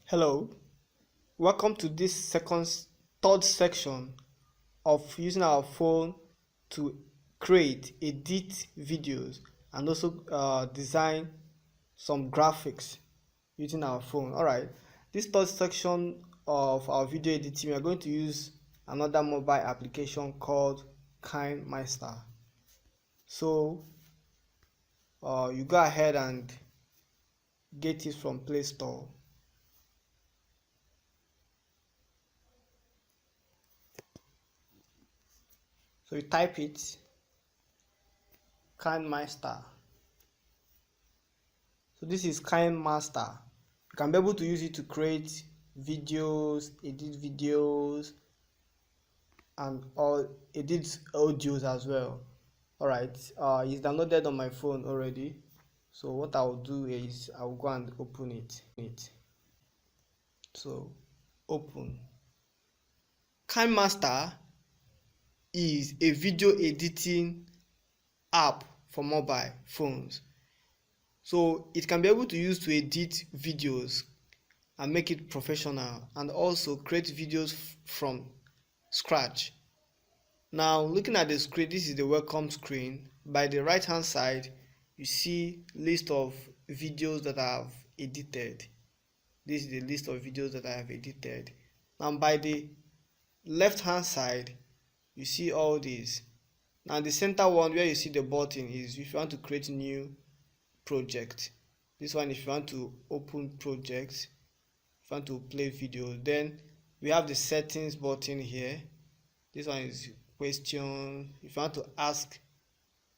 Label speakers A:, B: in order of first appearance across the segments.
A: Hello, welcome to this third section of using our phone to create, edit videos, and also design some graphics using our phone. Alright, this third section of our video editing, we are going to use another mobile application called Kinemaster. So you go ahead and get it from Play Store. So you type it, Kinemaster. So this is Kinemaster. You can be able to use it to create videos, edit videos, and all edit audios as well. Alright, it's downloaded on my phone already. So what I'll do is I'll go and open it. So open. Kinemaster is a video editing app for mobile phones. So it can be able to use to edit videos and make it professional, and also create videos from scratch. Now looking at the screen, this is the welcome screen. By the right hand side, you see list of videos that I have edited. This is the list of videos that I have edited. Now by the left hand side, you see all these. Now the center one where you see the button is if you want to create new project. This one if you want to open projects, if you want to play video. Then we have the settings button here. This one is question. If you want to ask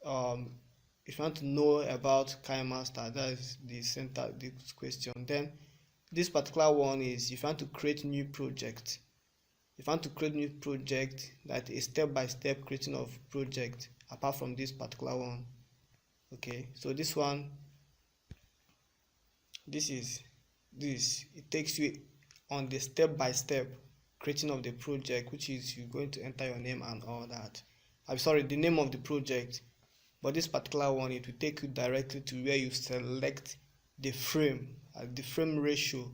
A: if you want to know about Kinemaster, that is the center, the question. Then this particular one is if you want to create new project. If you want to create new project, that is step-by-step creating of project apart from this particular one. Okay, so this one, it takes you on the step-by-step creating of the project, which is you're going to enter your name and all that. I'm sorry, the name of the project. But this particular one, it will take you directly to where you select the frame ratio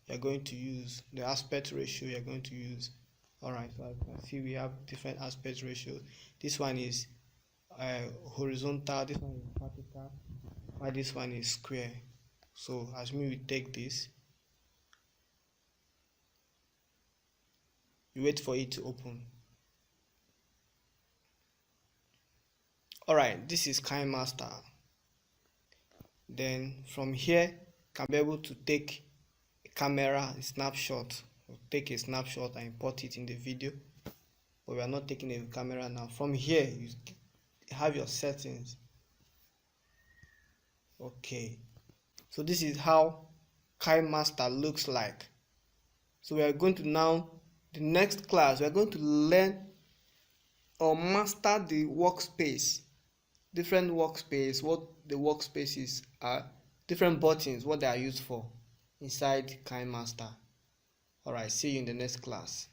A: you're going to use, the aspect ratio you're going to use. Alright, so as you can see, we have different aspect ratios. This one is horizontal, this one is vertical, while this one is square. So as we take this, you wait for it to open. Alright, this is Kinemaster. Then from here, you can be able to take a camera snapshot. Take a snapshot and import it in the video, but we are not taking a camera now. From here, you have your settings. Okay, so this is how Kinemaster looks like. So we are going to now, the next class, we are going to learn or master the workspace, different workspace, what the workspaces are, different buttons, what they are used for inside Kinemaster. Alright, see you in the next class.